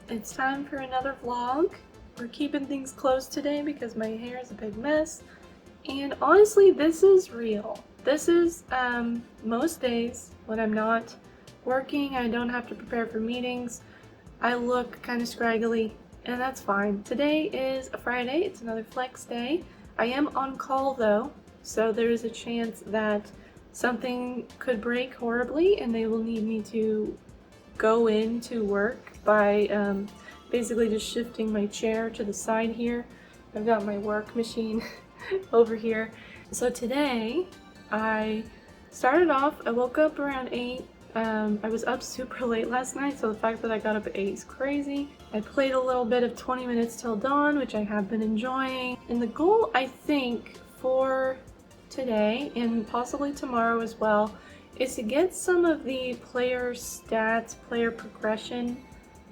It's time for another vlog. We're keeping things close today because my hair is a big mess. And honestly, this is real. This is most days when I'm not working, I don't have to prepare for meetings. I look kind of scraggly, and that's fine. Today is a Friday. It's another flex day. I am on call though, so there is a chance that something could break horribly and they will need me to go into work by basically just shifting my chair to the side here. I've got my work machine over here. So today I started off, I woke up around 8. I was up super late last night, so the fact that I got up at 8 is crazy. I played a little bit of 20 minutes till dawn, which I have been enjoying. And the goal, I think, for today and possibly tomorrow as well is to get some of the player stats, player progression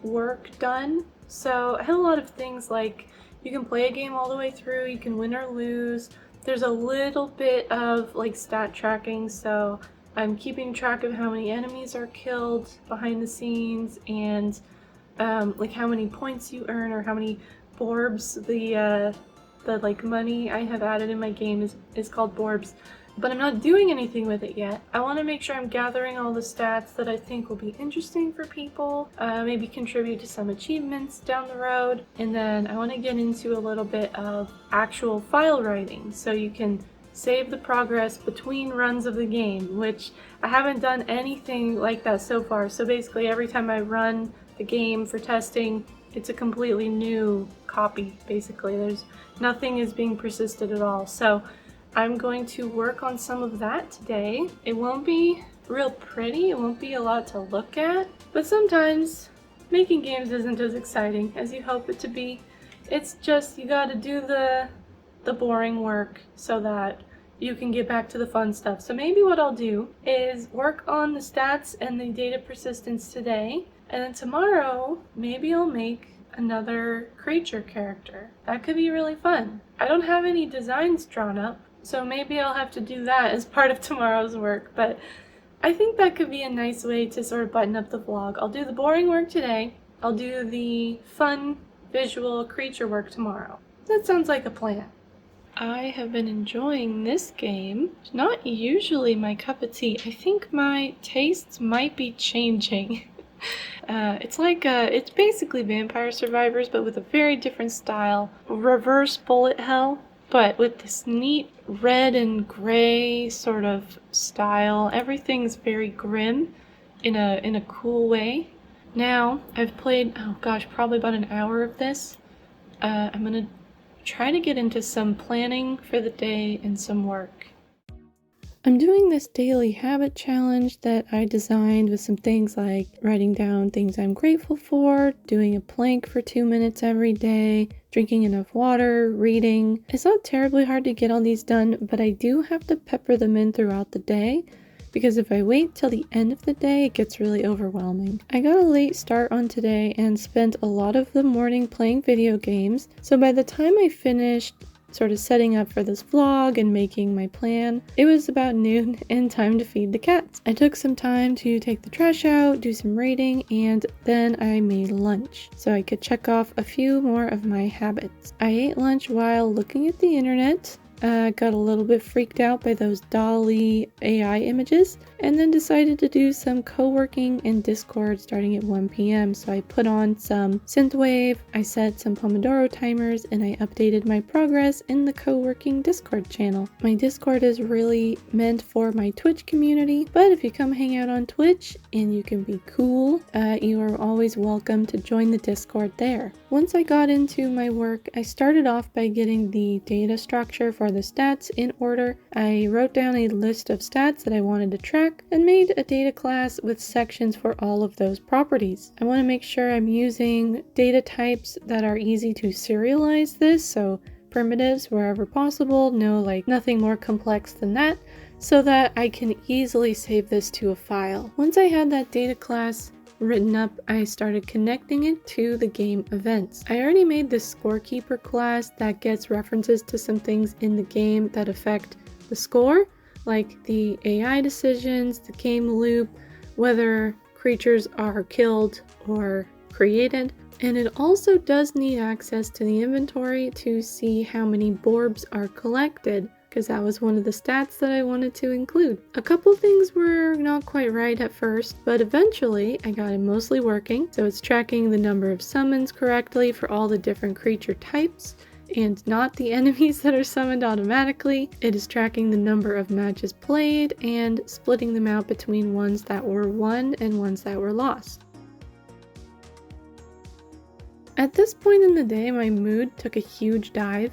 work done. So I had a lot of things like you can play a game all the way through, you can win or lose. There's a little bit of like stat tracking, so I'm keeping track of how many enemies are killed behind the scenes and like how many points you earn or how many borbs the like money I have added in my game is called borbs. But I'm not doing anything with it yet. I want to make sure I'm gathering all the stats that I think will be interesting for people, maybe contribute to some achievements down the road, and then I want to get into a little bit of actual file writing so you can save the progress between runs of the game, which I haven't done anything like that so far. So basically every time I run the game for testing, it's a completely new copy, basically. Nothing is being persisted at all. So I'm going to work on some of that today. It won't be real pretty, it won't be a lot to look at, but sometimes making games isn't as exciting as you hope it to be. It's just you gotta do the boring work so that you can get back to the fun stuff. So maybe what I'll do is work on the stats and the data persistence today, and then tomorrow maybe I'll make another creature character. That could be really fun. I don't have any designs drawn up, so maybe I'll have to do that as part of tomorrow's work, but I think that could be a nice way to sort of button up the vlog. I'll do the boring work today, I'll do the fun visual creature work tomorrow. That sounds like a plan. I have been enjoying this game. Not usually my cup of tea. I think my tastes might be changing. It's basically Vampire Survivors, but with a very different style. Reverse bullet hell, but with this neat red and gray sort of style. Everything's very grim in a cool way. Now, I've played, oh gosh, probably about an hour of this. I'm gonna try to get into some planning for the day and some work. I'm doing this daily habit challenge that I designed with some things like writing down things I'm grateful for, doing a plank for 2 minutes every day, drinking enough water, reading. It's not terribly hard to get all these done, but I do have to pepper them in throughout the day because if I wait till the end of the day, it gets really overwhelming. I got a late start on today and spent a lot of the morning playing video games, so by the time I finished sort of setting up for this vlog and making my plan, it was about noon and time to feed the cats. I took some time to take the trash out, do some raiding, and then I made lunch so I could check off a few more of my habits. I ate lunch while looking at the internet, got a little bit freaked out by those DALL-E AI images, and then decided to do some co-working in Discord starting at 1 p.m. So I put on some synthwave, I set some Pomodoro timers, and I updated my progress in the co-working Discord channel. My Discord is really meant for my Twitch community, but if you come hang out on Twitch and you can be cool, you are always welcome to join the Discord there. Once I got into my work, I started off by getting the data structure for the stats in order. I wrote down a list of stats that I wanted to track and made a data class with sections for all of those properties. I want to make sure I'm using data types that are easy to serialize this, so primitives wherever possible, nothing more complex than that, so that I can easily save this to a file. Once I had that data class written up, I started connecting it to the game events. I already made this scorekeeper class that gets references to some things in the game that affect the score, like the AI decisions, the game loop, whether creatures are killed or created. And it also does need access to the inventory to see how many Borbs are collected, because that was one of the stats that I wanted to include. A couple things were not quite right at first, but eventually I got it mostly working. So it's tracking the number of summons correctly for all the different creature types, and not the enemies that are summoned automatically. It is tracking the number of matches played and splitting them out between ones that were won and ones that were lost. At this point in the day, my mood took a huge dive.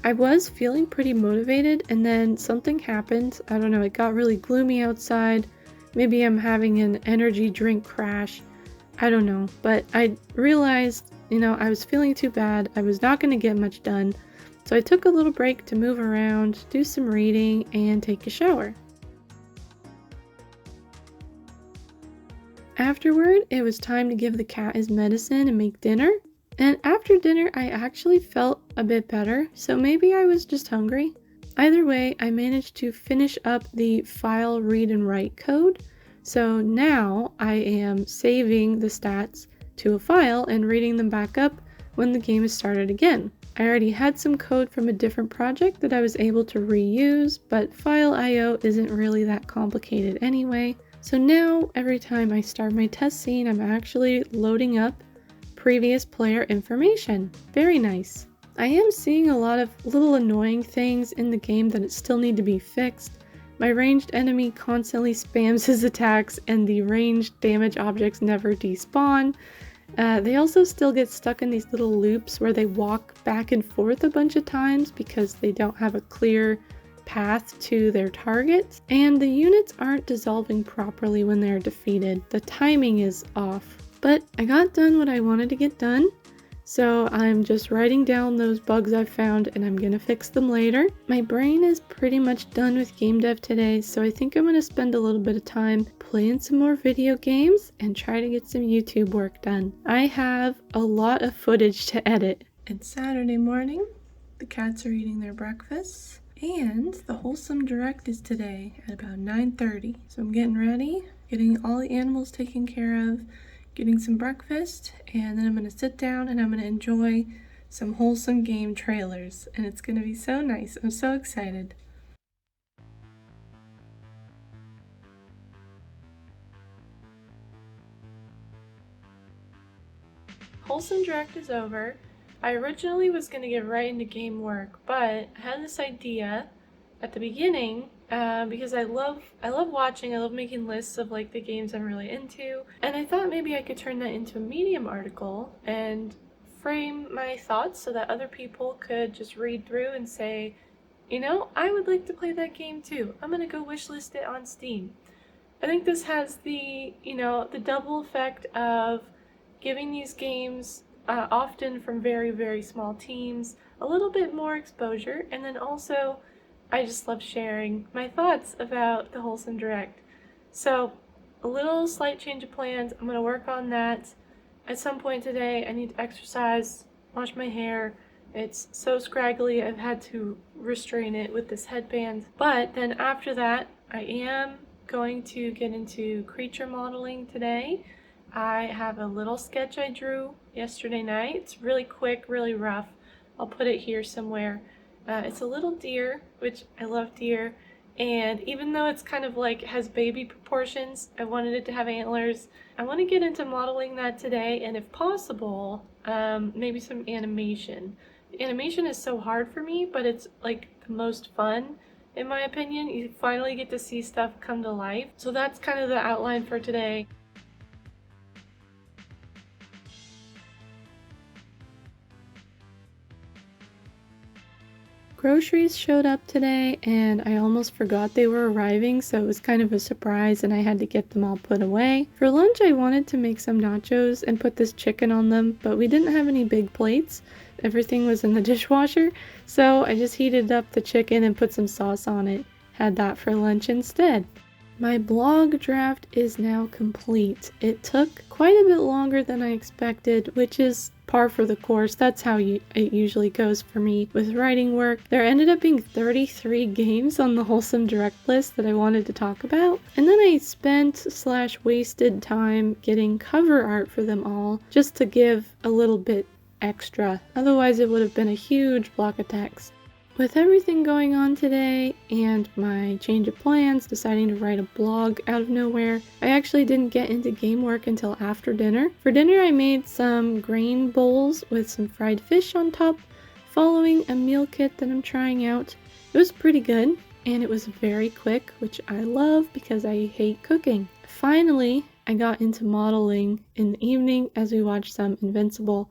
I was feeling pretty motivated, and then something happened. I don't know, it got really gloomy outside. Maybe I'm having an energy drink crash. I don't know, but I realized, I was feeling too bad. I was not going to get much done. So I took a little break to move around, do some reading, and take a shower. Afterward, it was time to give the cat his medicine and make dinner. And after dinner, I actually felt a bit better, so maybe I was just hungry. Either way, I managed to finish up the file read and write code. So now I am saving the stats to a file and reading them back up when the game is started again. I already had some code from a different project that I was able to reuse, but file IO isn't really that complicated anyway. So now every time I start my test scene, I'm actually loading up previous player information. Very nice. I am seeing a lot of little annoying things in the game that still need to be fixed. My ranged enemy constantly spams his attacks and the ranged damage objects never despawn. They also still get stuck in these little loops where they walk back and forth a bunch of times because they don't have a clear path to their targets. And the units aren't dissolving properly when they're defeated. The timing is off. But I got done what I wanted to get done, so I'm just writing down those bugs I've found and I'm gonna fix them later. My brain is pretty much done with game dev today, so I think I'm gonna spend a little bit of time playing some more video games and try to get some YouTube work done. I have a lot of footage to edit. It's Saturday morning, the cats are eating their breakfast, and the Wholesome Direct is today at about 9:30. So I'm getting ready, getting all the animals taken care of, getting some breakfast, and then I'm going to sit down and I'm going to enjoy some wholesome game trailers, and it's going to be so nice. I'm so excited. Wholesome Direct is over. I originally was going to get right into game work, but I had this idea at the beginning because I love watching, I love making lists of like the games I'm really into, and I thought maybe I could turn that into a Medium article and frame my thoughts so that other people could just read through and say, I would like to play that game too. I'm gonna go wishlist it on Steam. I think this has the, the double effect of giving these games, often from very, very small teams, a little bit more exposure, and then also I just love sharing my thoughts about the Wholesome Direct. So, a little slight change of plans. I'm going to work on that. At some point today, I need to exercise, wash my hair. It's so scraggly, I've had to restrain it with this headband. But then after that, I am going to get into creature modeling today. I have a little sketch I drew yesterday night. It's really quick, really rough. I'll put it here somewhere. It's a little deer, which I love deer, and even though it's kind of like has baby proportions, I wanted it to have antlers. I want to get into modeling that today, and if possible, maybe some animation. Animation is so hard for me, but it's like the most fun, in my opinion. You finally get to see stuff come to life. So that's kind of the outline for today. Groceries showed up today and I almost forgot they were arriving, so it was kind of a surprise and I had to get them all put away. For lunch I wanted to make some nachos and put this chicken on them, but we didn't have any big plates. Everything was in the dishwasher, so I just heated up the chicken and put some sauce on it. Had that for lunch instead. My blog draft is now complete. It took quite a bit longer than I expected, which is par for the course. That's how it usually goes for me with writing work. There ended up being 33 games on the Wholesome Direct list that I wanted to talk about. And then I spent/wasted time getting cover art for them all just to give a little bit extra. Otherwise it would have been a huge block of text. With everything going on today and my change of plans, deciding to write a blog out of nowhere, I actually didn't get into game work until after dinner. For dinner I made some grain bowls with some fried fish on top, following a meal kit that I'm trying out. It was pretty good, and it was very quick, which I love because I hate cooking. Finally, I got into modeling in the evening as we watched some Invincible.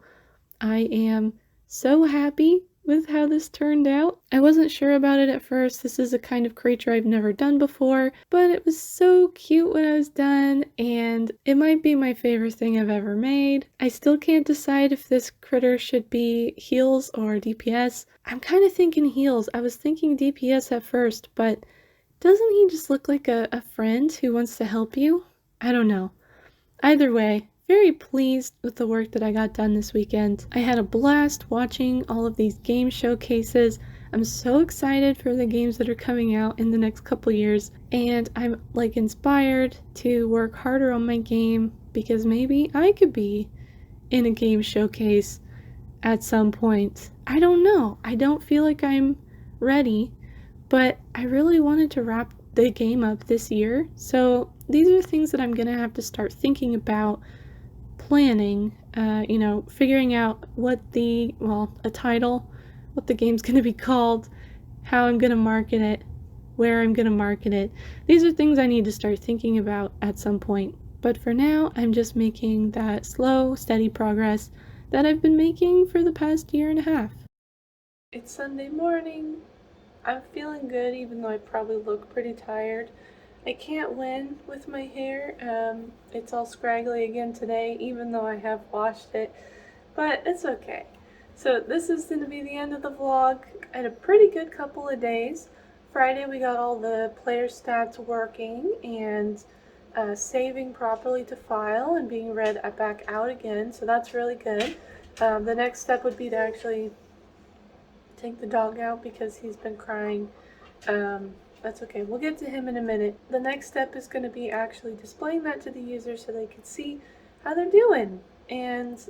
I am so happy with how this turned out. I wasn't sure about it at first. This is a kind of creature I've never done before, but it was so cute when I was done, and it might be my favorite thing I've ever made. I still can't decide if this critter should be heals or DPS. I'm kind of thinking heals. I was thinking DPS at first, but doesn't he just look like a friend who wants to help you? I don't know. Either way, very pleased with the work that I got done this weekend. I had a blast watching all of these game showcases. I'm so excited for the games that are coming out in the next couple years, and I'm like inspired to work harder on my game because maybe I could be in a game showcase at some point. I don't know. I don't feel like I'm ready, but I really wanted to wrap the game up this year, so these are things that I'm gonna have to start thinking about planning, figuring out what a title, what the game's gonna be called, how I'm gonna market it, where I'm gonna market it. These are things I need to start thinking about at some point. But for now, I'm just making that slow, steady progress that I've been making for the past year and a half. It's Sunday morning. I'm feeling good even though I probably look pretty tired. I can't win with my hair. It's all scraggly again today, even though I have washed it, but it's okay. So this is going to be the end of the vlog. I had a pretty good couple of days. Friday we got all the player stats working and saving properly to file and being read back out again, so that's really good. The next step would be to actually take the dog out because he's been crying. That's okay, we'll get to him in a minute. The next step is going to be actually displaying that to the user so they can see how they're doing and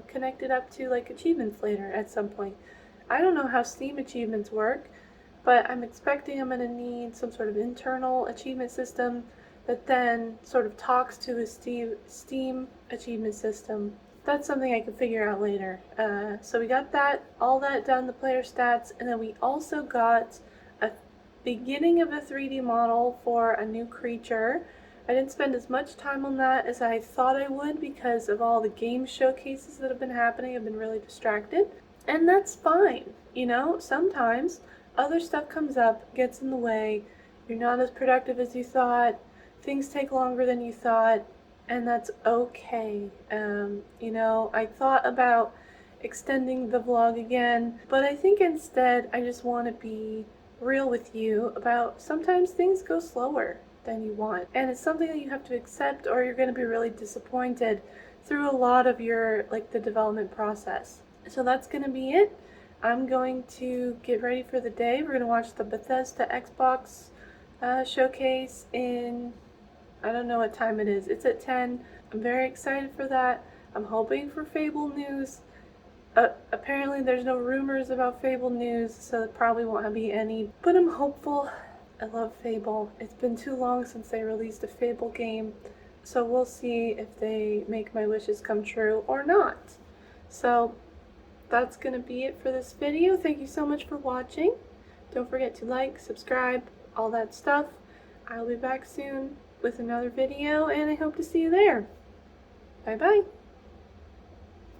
connect it up to like achievements later at some point. I don't know how Steam achievements work, but I'm expecting I'm going to need some sort of internal achievement system that then sort of talks to the Steam achievement system. That's something I can figure out later. So we got all that done, the player stats, and then we also got a beginning of a 3D model for a new creature. I didn't spend as much time on that as I thought I would because of all the game showcases that have been happening. I've been really distracted, and that's fine. Sometimes other stuff comes up, gets in the way, you're not as productive as you thought, things take longer than you thought, and that's okay. I thought about extending the vlog again, but I think instead I just want to be real with you about sometimes things go slower than you want, and it's something that you have to accept or you're going to be really disappointed through a lot of your the development process. So that's going to be it. I'm going to get ready for the day. We're going to watch the Bethesda Xbox showcase in, I don't know what time it is. It's at 10. I'm very excited for that. I'm hoping for Fable news. Apparently there's no rumors about Fable news, so there probably won't be any, but I'm hopeful. I love Fable. It's been too long since they released a Fable game, so we'll see if they make my wishes come true or not. So that's gonna be it for this video. Thank you so much for watching. Don't forget to like, subscribe, all that stuff. I'll be back soon with another video, and I hope to see you there. Bye bye.